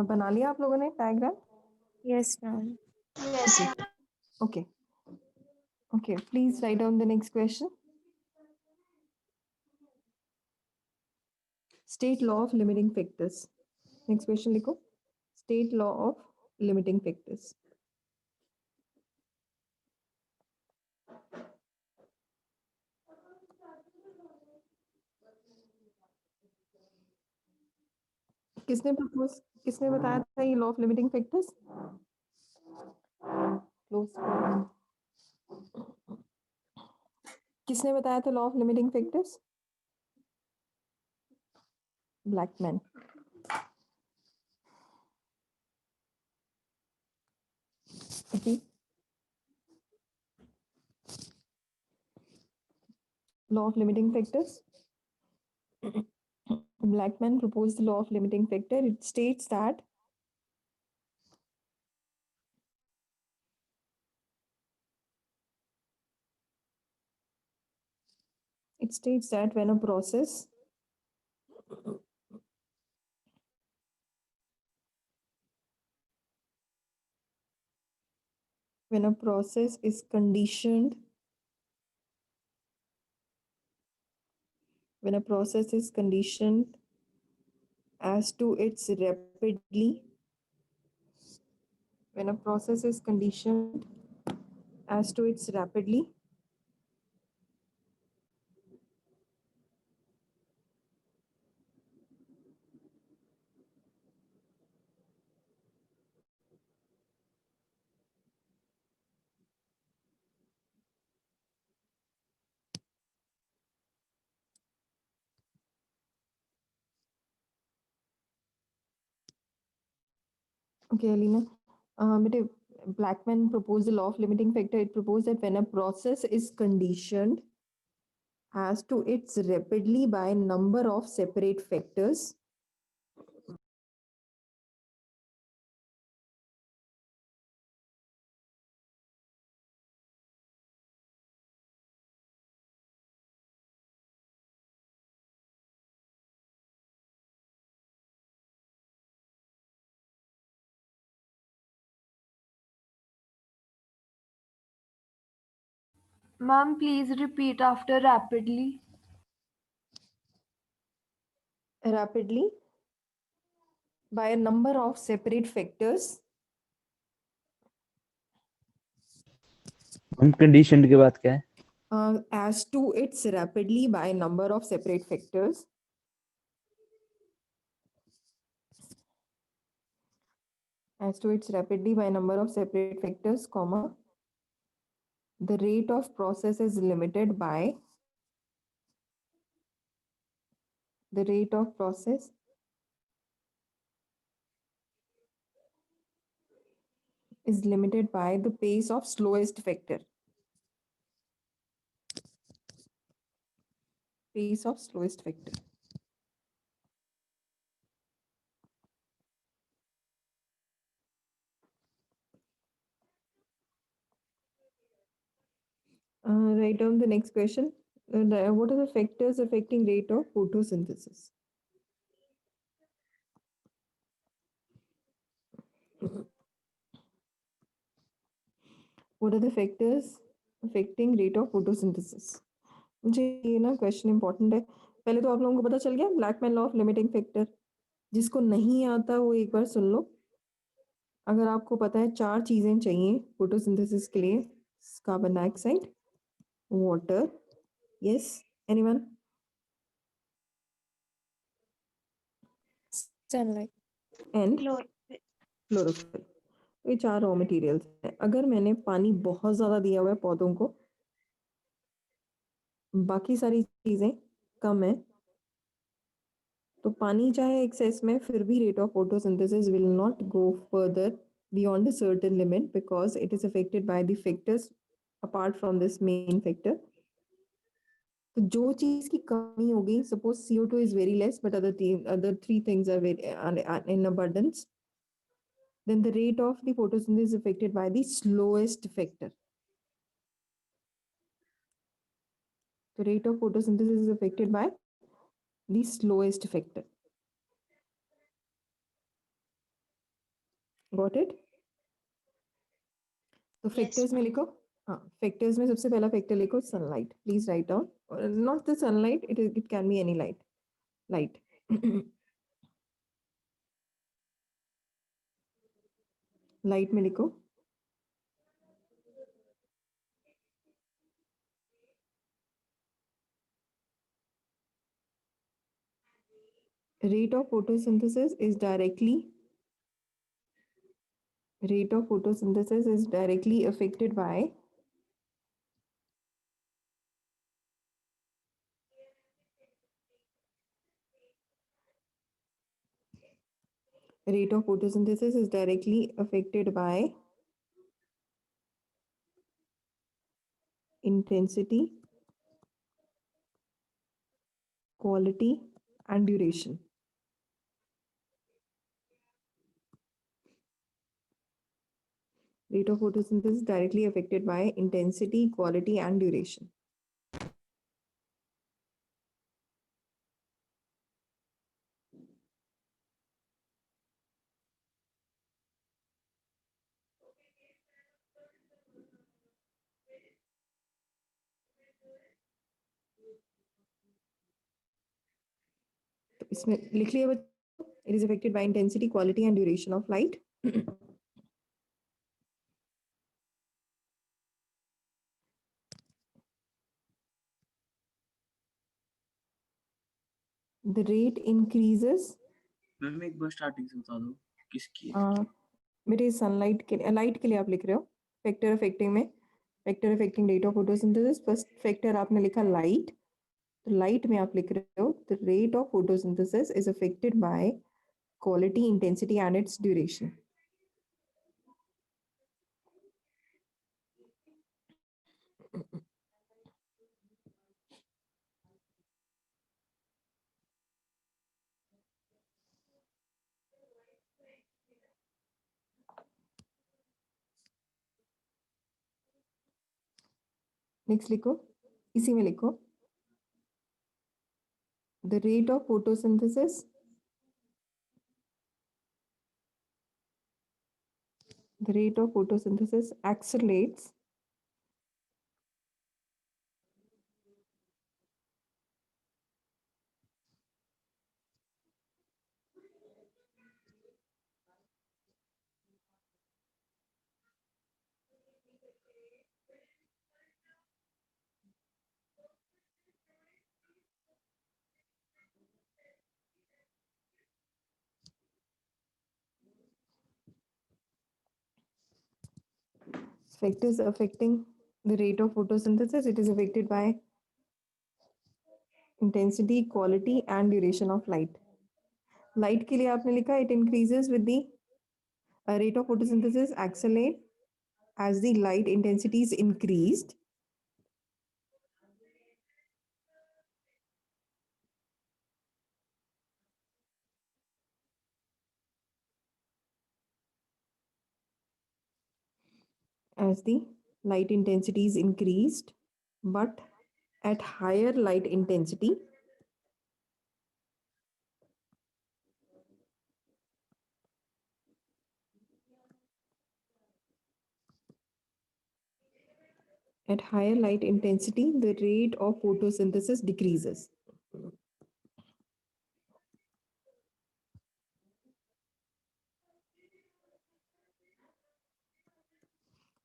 बना लिया आप लोगों ने diagram? Yes, ma'am. Yes. Okay. Okay, please write down the next question. State law of limiting factors. Next question लिखो. State law of limiting factors. किसने बताया था ये लॉ ऑफ लिमिटिंग फैक्टर्स? किसने बताया था law of limiting factors? Blackman. Okay. Law of limiting factors. Blackman proposed the law of limiting factor. It states that when a process is conditioned as to its rapidly Okay, Alina. Blackman proposed the law of limiting factor. It proposed that when a process is conditioned as to its rapidly by number of separate factors, Ma'am, please repeat after rapidly. rapidly by a number of separate factors हम condition के बाद क्या है? as to its rapidly by number of separate factors comma the rate of process is limited by the pace of slowest factor. Write down the next question. What are the factors affecting rate of photosynthesis? What are the factors affecting rate of photosynthesis? मुझे ये ना question important है. पहले तो आप लोगों को पता चल गया Blackman law of limiting factor. जिसको नहीं आता वो एक बार सुन लो. अगर आपको पता है 4 चीजें चाहिए फोटोसिंथेसिस के लिए. Carbon dioxide, water, yes anyone, Sunlight. And chlorophyll. ये 4 रॉ मटेरियल्स हैं. अगर मैंने पानी बहुत ज़्यादा दिया हुआ है पौधों को, बाकी सारी चीज़ें कम है, तो पानी चाहे एक्सेस में, फिर भी rate of photosynthesis will not go further beyond a certain limit because it is affected by the factors apart from this main factor. तो जो चीज़ की कमी होगी, suppose CO2 is very less but other 3 things are very in abundance, then the rate of the photosynthesis is affected by the slowest factor. The rate of photosynthesis is affected by the slowest factor. Got it? तो Yes, factors में ma'am. लिखो. हाँ, factors में सबसे पहला factor लिखो sunlight. Please write down. Not the sunlight, it can be any light. Light. Light में लिखो rate of photosynthesis is directly affected by rate of photosynthesis is directly affected by intensity, quality, and duration. Rate of photosynthesis is directly affected by intensity, quality, and duration. तो इसमें लिख लिया बच्चों. It is affected by intensity, quality, and duration of light. The rate increases. Ma'am एक बार starting से बता दो किसकी. मेरे सनलाइट के लाइट के लिए आप लिख रहे हो फैक्टर अफेक्टिंग में. Factor affecting rate of photosynthesis. First factor आपने लिखा लाइट. तो लाइट में आप लिख रहे हो the rate of photosynthesis is affected by quality, intensity and it's duration. Next लिखो, इसी में लिखो the rate of photosynthesis accelerates factors affecting the rate of photosynthesis. It is affected by intensity, quality and duration of light. Light के लिए आपने लिखा it increases with the rate of photosynthesis accelerate as the light intensity is increased. As the light intensity is increased, but at higher light intensity, the rate of photosynthesis decreases.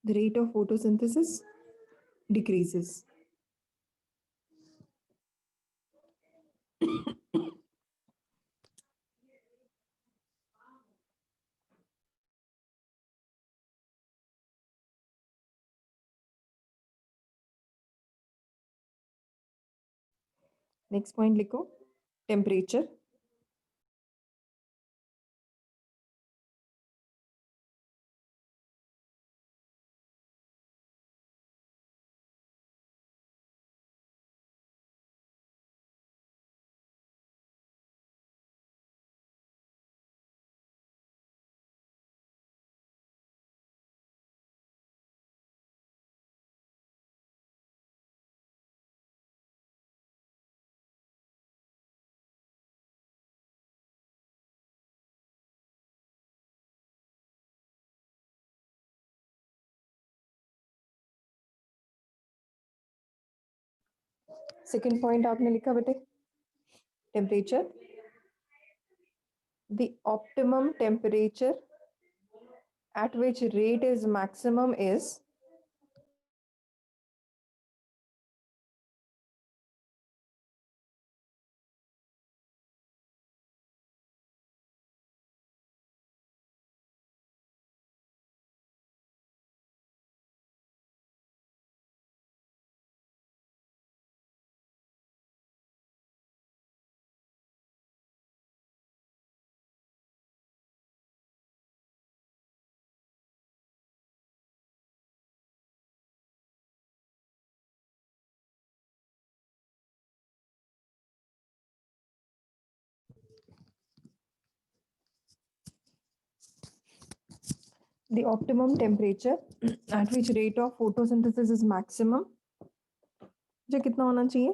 The rate of photosynthesis decreases. Next point लिखो temperature. Second point आपने लिखा बेटे, temperature, the optimum temperature at which rate is maximum is the optimum temperature at which rate of photosynthesis is maximum. जो कितना होना चाहिए?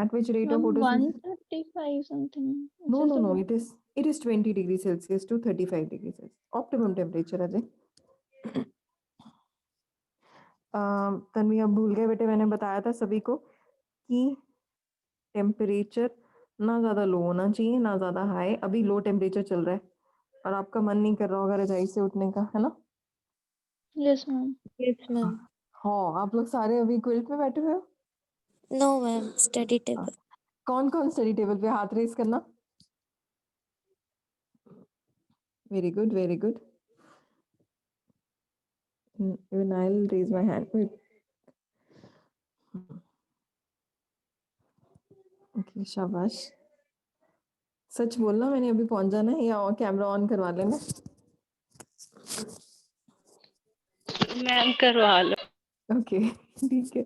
At which rate of Ma'am, photosynthesis? 135 something. No, Is no, this no. the- It is 20 degrees Celsius to 35 degrees Celsius. Optimum temperature है जी. तन्वी अब भूल गए बेटे, मैंने बताया था सभी को कि टेम्परेचर ना ज़्यादा लो होना चाहिए ना ज़्यादा हाई. अभी लो टेम्परेचर चल रहा है और आपका मन नहीं कर रहा होगा रजाई से उठने का, है ना? Yes, ma'am. Yes, ma'am. हाँ, आप लोग सारे अभी क्विल्ट में बैठे हुए हो? No, ma'am. Study table. कौन कौन स्टडी टेबल पे? हाथ रेस करना. Very good, very good. Even I'll raise my hand. Wait. Okay, शाबाश. सच बोलना, मैंने अभी पहुंच जाना है या कैमरा ऑन करवा लेना? मैम करवा लो. ओके, ठीक है.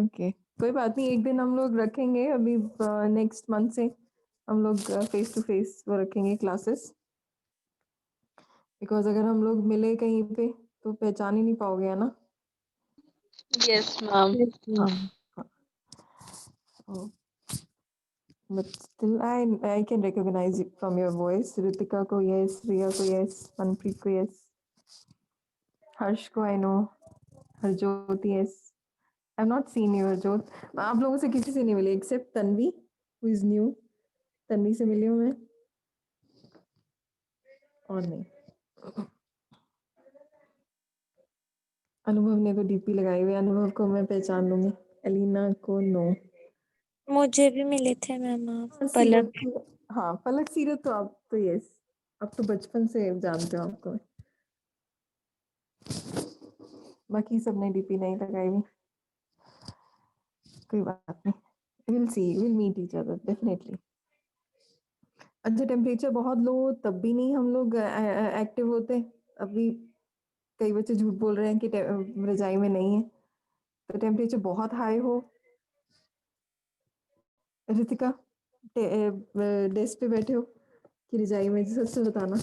ओके, कोई बात नहीं, एक दिन हम लोग रखेंगे. अभी नेक्स्ट मंथ से हम लोग फेस टू फेस वो रखेंगे क्लासेस, बिकॉज अगर हम लोग मिले कहीं पे तो पहचान ही नहीं पाओगे, है ना? Yes, ma'am. Yes, ma'am. Oh, but still I can recognize it from your voice. Ritika को yes, Riya को yes, Manpreet को yes, हर्ष को I know, Harjot yes. I've not seen you Harjot. आप लोगों से किसी से नहीं मिली except Tanvi who is new. Tanvi से मिली हूँ मैं और नहीं. अनुभव ने तो डीपी लगाई हुई है, अनुभव को मैं पहचान लूंगी. एलिना को नो. मुझे भी मिले थे मैम आप. और पलक. सीरत को, हाँ पलक सीरत तो आप तो यस, आप तो बचपन से जानते हो आपको. बाकी सबने डीपी नहीं लगाई हुई. कोई बात नहीं, will see, will meet each other definitely. अच्छा, टेम्परेचर बहुत लो तब भी नहीं हम लोग एक्टिव होते. अभी कई बच्चे झूठ बोल रहे हैं कि रजाई में नहीं है. तो टेम्परेचर बहुत हाई हो, रितिका डेस्क पे बैठे हो कि रजाई में, सच से बताना.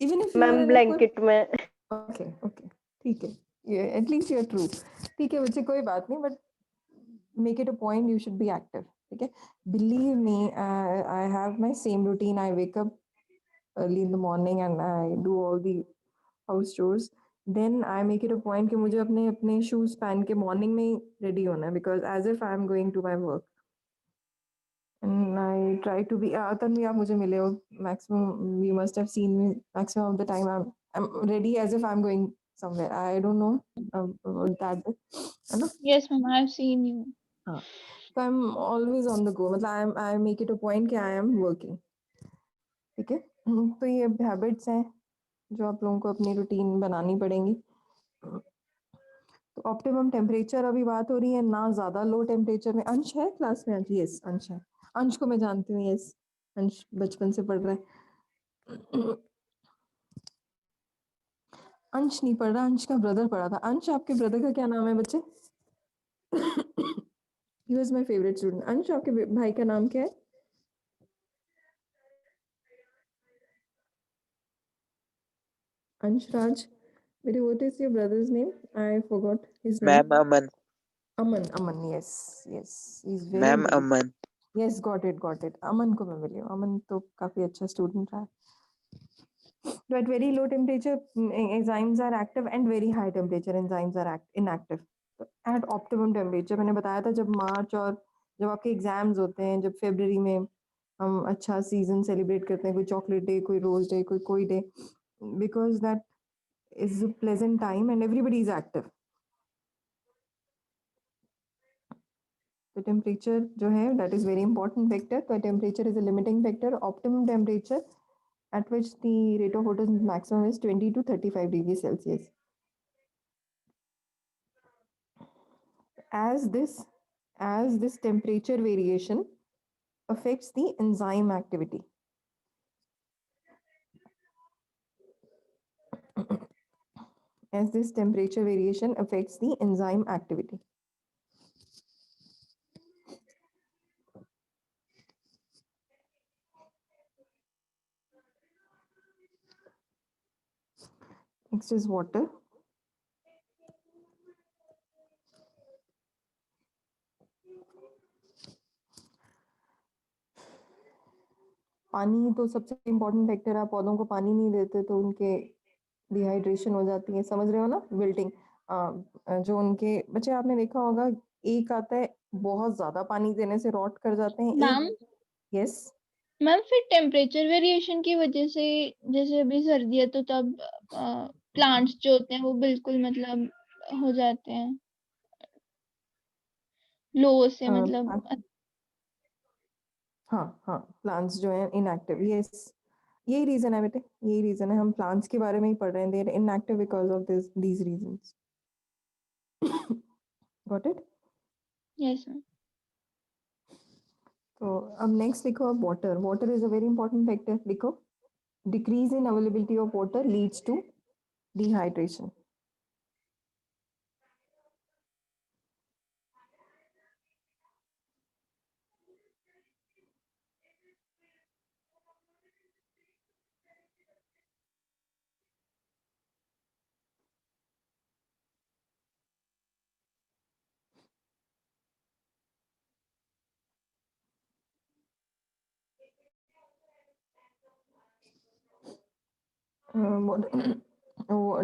Even if you are ma'am in blanket में. ओके ओके, ठीक है, ये एटलीस्ट यू आर ट्रू. ठीक है बच्चे, कोई बात नहीं, but make it a point, you should be active. ठीक है, believe me, I have my same routine. I wake up early in the morning and I do all the house chores. Then I make it a point कि मुझे अपने अपने shoes पहन के morning में ही ready होना है, because as if I am going to my work. And I try to be. Tanvi, आप मुझे मिले हो. Maximum, you must have seen me. Maximum of the time, I'm ready as if I'm going somewhere. I don't know about that bit. है ना? Yes, ma'am. I've seen you. हाँ. So I'm always on the go. मतलब I make it a point कि I am working. ठीक है. तो ये habits हैं जो आप लोगों को अपनी रूटीन बनानी पड़ेंगी. तो ऑप्टिमम टेम्परेचर अभी बात हो रही है, ना ज़्यादा लो टेम्परेचर में. अंश है क्लास में आज? यस, अंश है. अंश को मैं जानती हूँ. यस, अंश बचपन से पढ़ रहा है. अंश नहीं पढ़ रहा, अंश का ब्रदर पढ़ा था. अंश, आपके ब्रदर का क्या नाम है बच्चे? He was my favourite student. अंश, आपके भाई का नाम क्या है? अंश राज. बेटे, what is your brother's name? I forgot his name. Ma'am Aman. Aman. Aman, yes yes, he is very ma'am good. Aman. Yes, got it got it. Aman को मैं मिली हूँ. अमन तो काफी अच्छा स्टूडेंट रहा. But very low temperature enzymes are active and very high temperature enzymes are inactive. At optimum temperature. मैंने बताया था जब मार्च और जब आपके एग्जाम्स होते हैं, जब फरवरी में हम अच्छा सीजन सेलिब्रेट करते हैं, कोई चॉकलेट डे, कोई रोज डे, कोई day, because that is a pleasant time and everybody is active. तो टेम्परेचर जो है that is very important factor. तो temperature is a limiting factor. Optimum temperature at which the rate of photosynthesis maximum is 20 to 35 degrees Celsius. As this temperature variation affects the enzyme activity. As this temperature variation affects the enzyme activity. Next is water. पानी तो सबसे important factor है। आप पौधों को पानी नहीं देते तो उनके डिहाइड्रेशन हो जाती है, समझ रहे हो ना, विल्टिंग। जो उनके बच्चे, आपने देखा होगा, एक आता है बहुत ज्यादा पानी देने से रॉट कर जाते हैं, मैम एक। यस। मैम फिर टेम्परेचर वेरिएशन की वजह से, जैसे अभी सर्दी है तो तब प्लांट्स जो होते हैं वो बिल्कुल मतलब हो जाते हैं लो से, मतलब हाँ हाँ, प्लांट्स जो है इनएक्टिव। यस, यही रीजन है बेटे, यही रीजन है। हम प्लांट्स के बारे में ही पढ़ रहे हैं। They are inactive because of these reasons. Got it? Yes ma'am. तो अब नेक्स्ट लिखो अब water. Water is a very important factor. लिखो, decrease in availability of water leads to dehydration.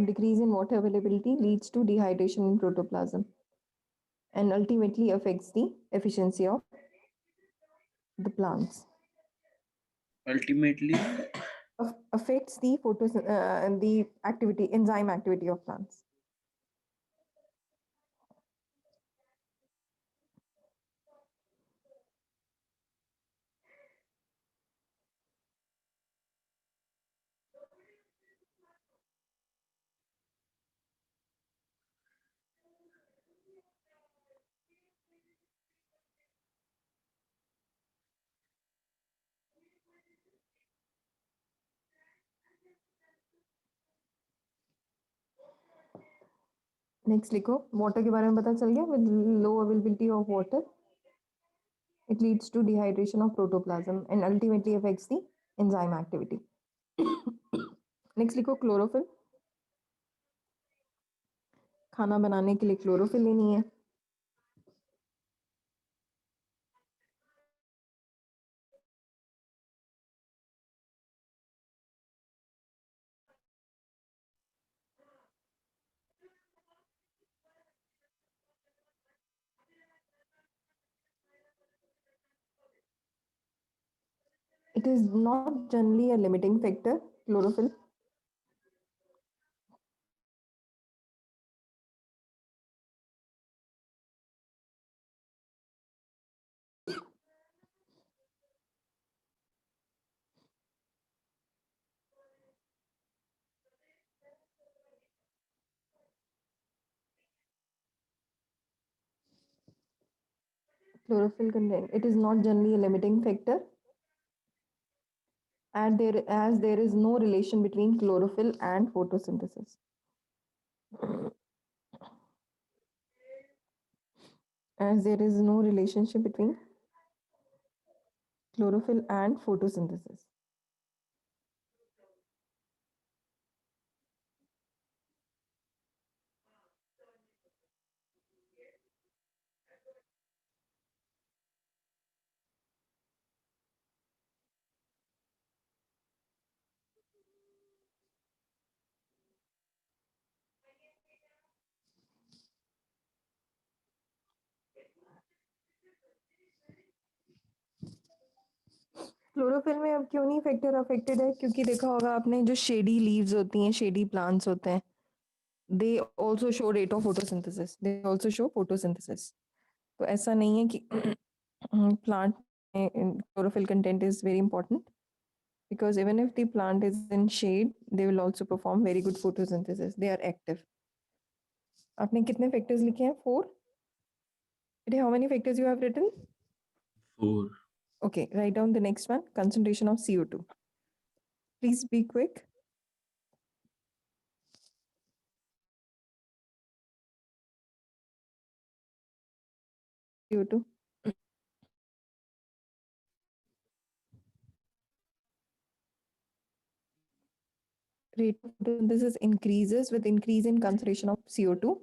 Decrease in water availability leads to dehydration in protoplasm and ultimately affects the efficiency of the plants. Ultimately, Affects the the activity, enzyme activity of plants. Next लिखो, water के बारे में पता चल गया। With low availability of water it leads to dehydration of protoplasm and ultimately affects the enzyme activity. Next लिखो, chlorophyll. खाना बनाने के लिए क्लोरोफिल लेनी है। It is not generally a limiting factor, chlorophyll. Chlorophyll content. It is not generally a limiting factor, and there is no relation between chlorophyll and photosynthesis. As there is no relationship between chlorophyll and photosynthesis. Chlorophyll में अब क्यों नहीं factor affected है? क्योंकि देखा होगा आपने, जो शेडी लीव्स होती हैं, शेडी प्लांट्स होते हैं, they also show rate of photosynthesis, they also show photosynthesis. तो ऐसा नहीं है कि प्लांट में chlorophyll content is very important, because even if the plant is in shade, they will also perform very good photosynthesis. They are active. आपने कितने factors लिखे हैं? 4. How many factors you have written? 4. Okay, write down the next one. Concentration of CO2. Please be quick. CO2. Rate of photosynthesis increases with increase in concentration of CO2.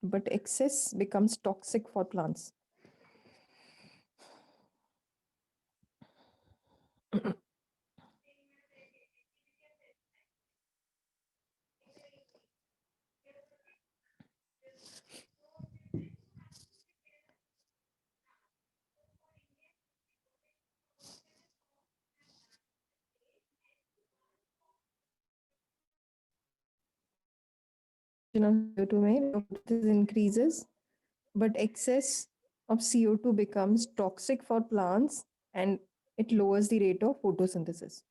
But excess becomes toxic for plants. CO2 में photosynthesis increases, but excess of CO2 becomes toxic for plants and it lowers the rate of photosynthesis.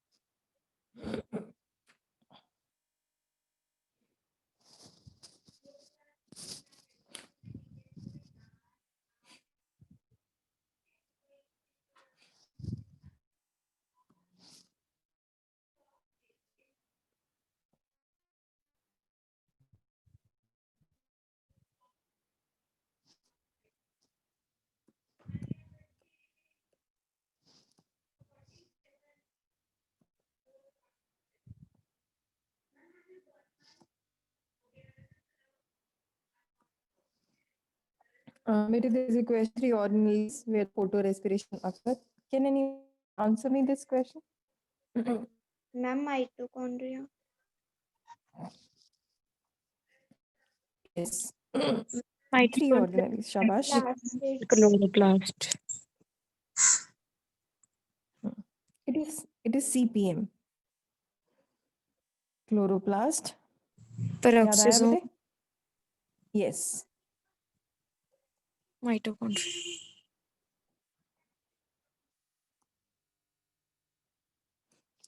Maybe there is a question, 3 organelles where photorespiration occurs. Can anyone answer me this question? Ma'am, mitochondria. Yes. 3 organelles. Shabash. Plastids. Chloroplast. It is CPM. Chloroplast. याद आया Peroxisome. बेटे? Yes. Mitochondria.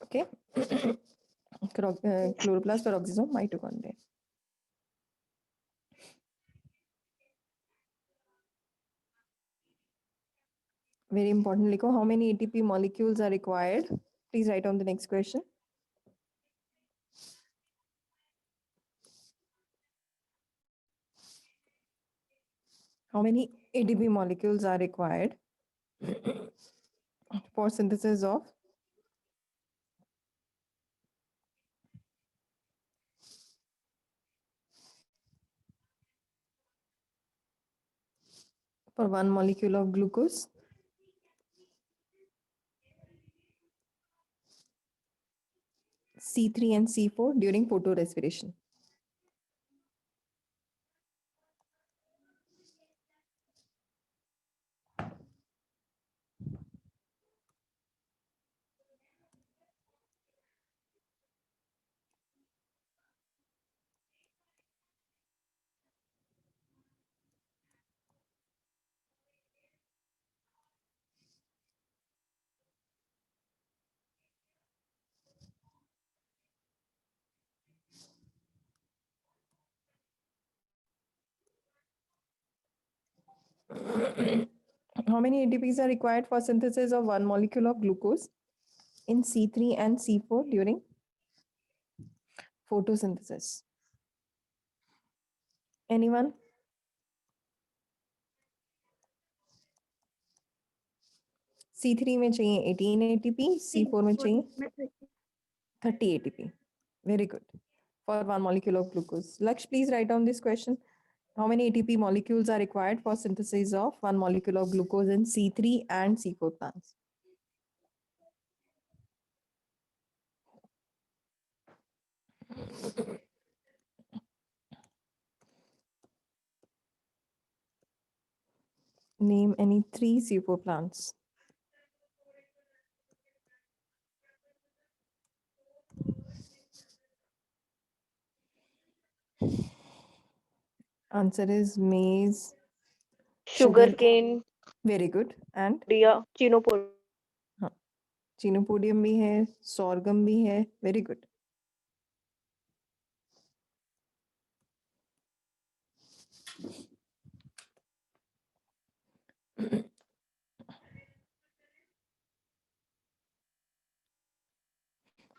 Okay. Chloroplast, peroxisome, mitochondria. Very important, Liko. How many ATP molecules are required? Please write on the next question. How many ATP molecules are required for synthesis of for 1 molecule of glucose? C3 and C4 during photorespiration. How many ATPs are required for synthesis of 1 molecule of glucose in C3 and C4 during photosynthesis? Anyone? C3 में चाहिए 18 ATP, C4 में चाहिए 30 ATP. Very good. For 1 molecule of glucose. Laksh, please write down this question. How many ATP molecules are required for synthesis of 1 molecule of glucose in C3 and C4 plants? Name any 3 C4 plants. Answer is maize. Sugar- Sugarcane, Very good. And chinopod. Chenopodium भी है, sorghum भी है. Very good.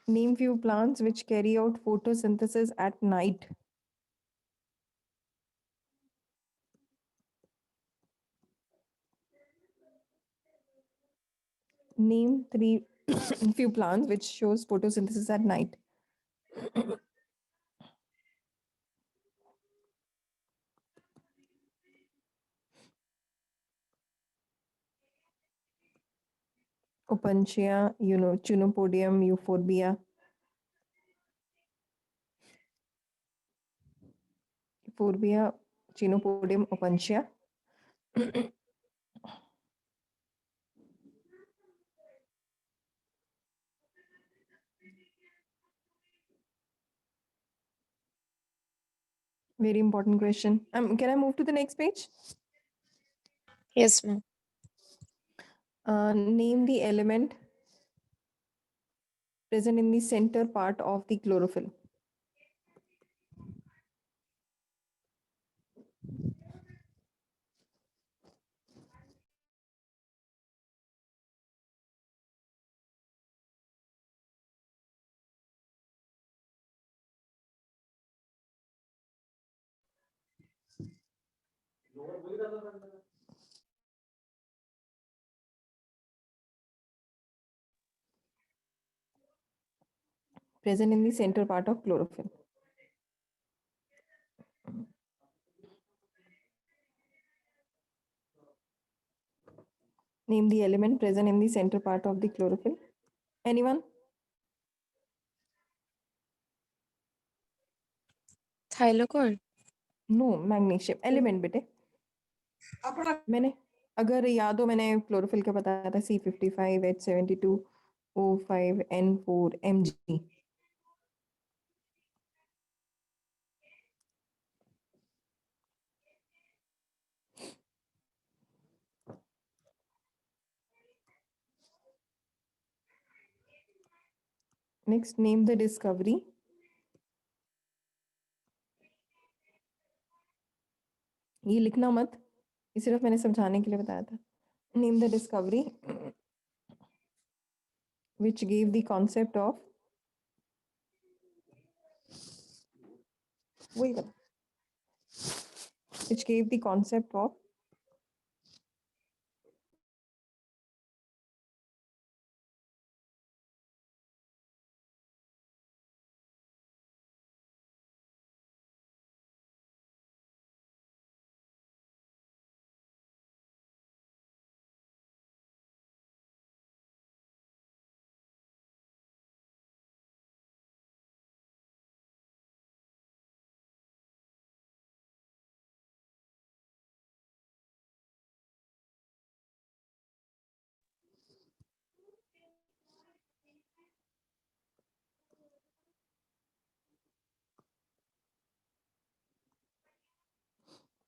Name few plants which carry out photosynthesis at night. Name 3 few plants which shows photosynthesis at night. Opuntia, Chinopodium, Euphorbia. Euphorbia, Chinopodium, Opuntia. Very important question. Can I move to the next page? Yes, ma'am. Name the element present in the center part of the chlorophyll. Present in the center part of chlorophyll. Name the element present in the center part of the chlorophyll. Anyone? Thylakoid. No magnesium element बेटे मैंने अगर याद हो मैंने chlorophyll का बताया था C55H72O5N4Mg. Next, name the discovery. ये लिखना मत, ये सिर्फ मैंने समझाने के लिए बताया था. Name the discovery which gave the concept of which gave the concept of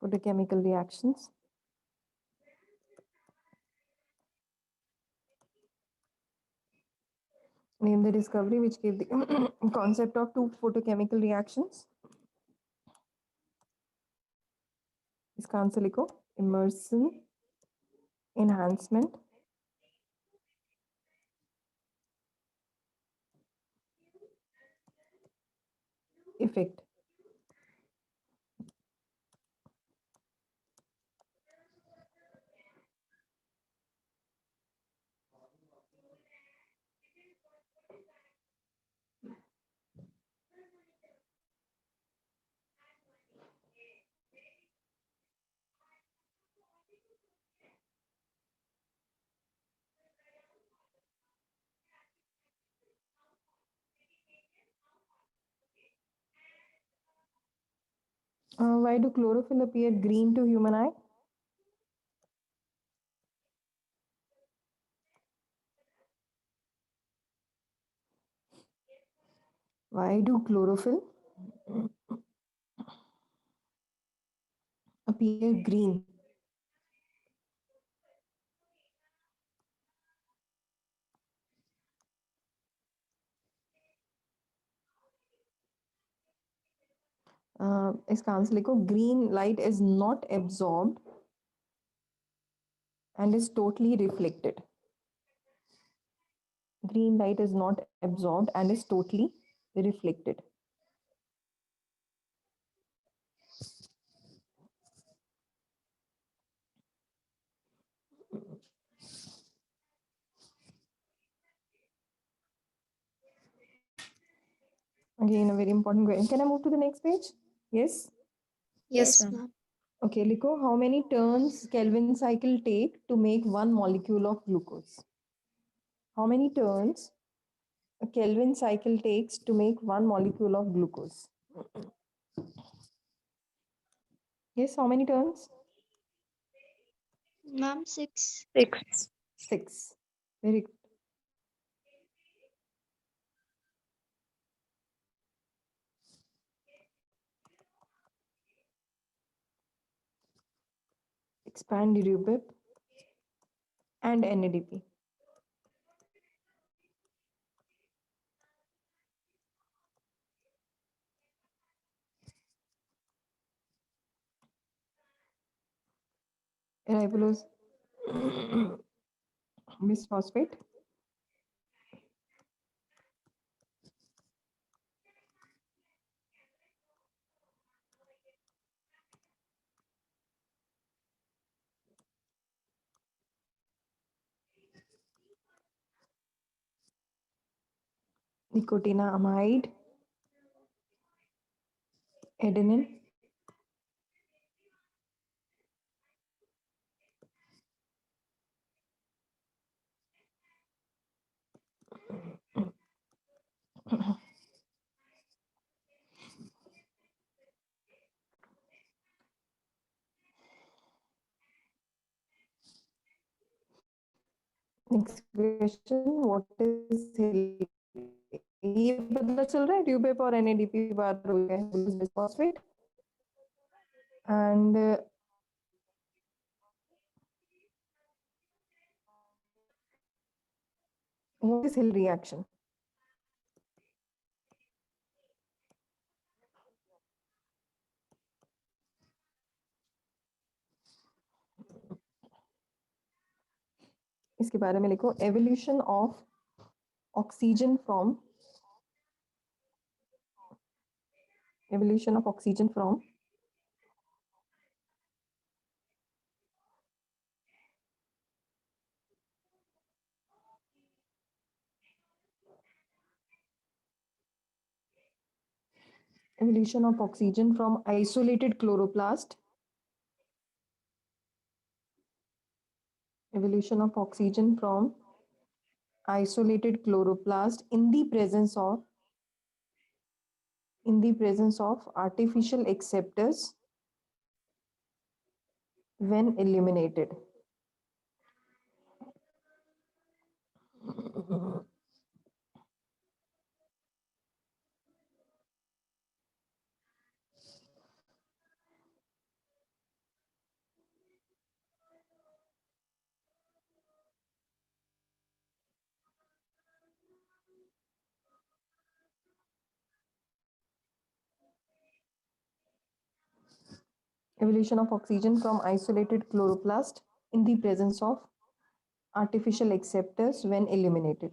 photochemical reactions. Name the discovery which gave the concept of two photochemical reactions. इसका आंसर लिखो. Immersion, enhancement, effect. Why do chlorophyll appear green to human eye? Why do chlorophyll appear green? इसका answer लिखो, green light is not absorbed and is totally reflected. Green light is not absorbed and is totally reflected. Again, a very important question. Can I move to the next page? Yes. Yes, ma'am. Okay, Liko, how many turns Kelvin cycle take to make one molecule of glucose? How many turns a Kelvin cycle takes to make one molecule of glucose? Yes, how many turns? Ma'am, 6. 6. 6. Very good. Expand Dirubib and NADP. Ribulose bisphosphate. Nicotinamide, adenine, next question, what is ये पता चल रहा है ट्यूबेप और NADP बात हो गया है bisphosphate and what is Hill reaction? इसके बारे में लिखो, evolution of oxygen from isolated chloroplast, evolution of oxygen from isolated chloroplast in the presence of artificial acceptors when eliminated. Evolution of oxygen from isolated chloroplast in the presence of artificial acceptors when eliminated.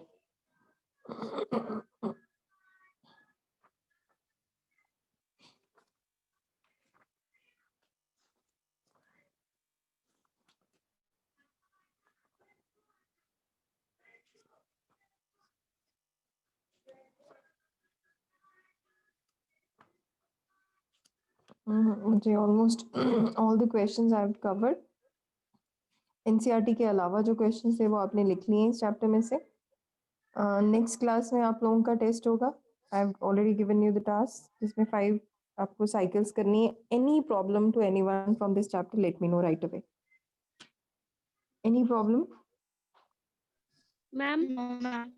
मुझे almost all the questions I have covered. NCERT के अलावा जो questions थे वो आपने लिख लिए हैं इस chapter में से. नेक्स्ट क्लास में आप लोगों का टेस्ट होगा. I have already given you the task जिसमें 5 आपको साइकिल्स करनी है. Any problem to anyone from this chapter, let me know right away. Any problem? Ma'am No, ma'am.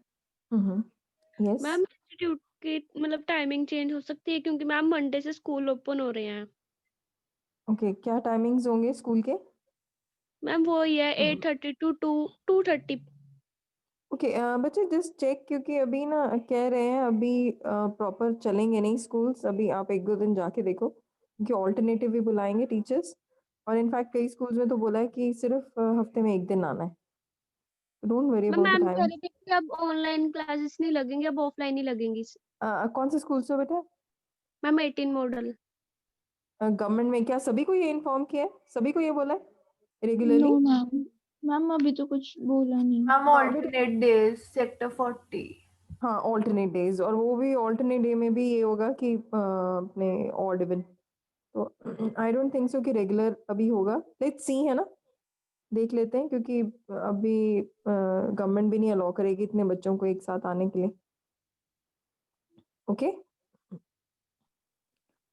Yes ma'am institute की मतलब टाइमिंग चेंज हो सकती है क्योंकि मैम मंडे से स्कूल ओपन हो रहे हैं। ओके, क्या टाइमिंग्स होंगे स्कूल के? मैम वो ही है 8:30 टू 2:30। ओके, बच्चे जस्ट चेक, क्योंकि अभी ना कह रहे हैं अभी प्रॉपर चलेंगे नहीं स्कूल्स, अभी आप 1-2 दिन जाके देखो, क्योंकि ऑल्टरनेटिव भी बुलाएंगे टीचर्स, और इनफैक्ट कई स्कूल्स में तो बोला है कि सिर्फ हफ्ते में 1 दिन आना है। Don't worry about the ma'am कह टाइम। रहे थे कि अब ऑनलाइन क्लासेस नहीं लगेंगी, अब ऑफलाइन ही लगेंगी। कौन से स्कूल से बेटा? Ma'am 18 model. गवर्नमेंट में क्या सभी को ये इन्फॉर्म किया है? सभी को ये बोला है नो रेगुलरली? मैम, मैम अभी तो कुछ बोला नहीं। मैम हाँ बेटा, alternate days sector 40. हाँ ऑल्टरनेट डेज, और वो भी ऑल्टरनेट डे में भी ये होगा कि अपने ऑड इवन, तो आई डोंट थिंक सो कि रेगुलर अभी होगा। लेट्स सी, है ना, देख लेते हैं, क्योंकि अभी गवर्नमेंट भी नहीं अलाउ करेगी इतने बच्चों को एक साथ आने के लिए। Okay,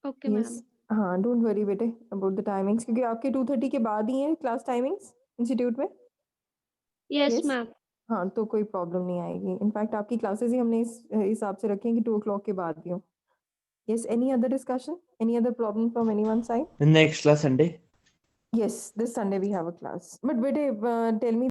okay yes, ma'am. हाँ डोंट वरी बेटे अबाउट द टाइमिंग्स, क्योंकि आपके 2:30 के बाद ही है क्लास टाइमिंग्स इंस्टीट्यूट में। Yes yes, ma'am. हाँ तो कोई प्रॉब्लम नहीं आएगी। इनफैक्ट आपकी क्लासेस ही हमने इस हिसाब से रखी हैं कि 2 o'clock के बाद भी हो। Yes, any other discussion? Any other problem from anyone's side? Next class Sunday. Yes, this Sunday we have a class. But wait, tell me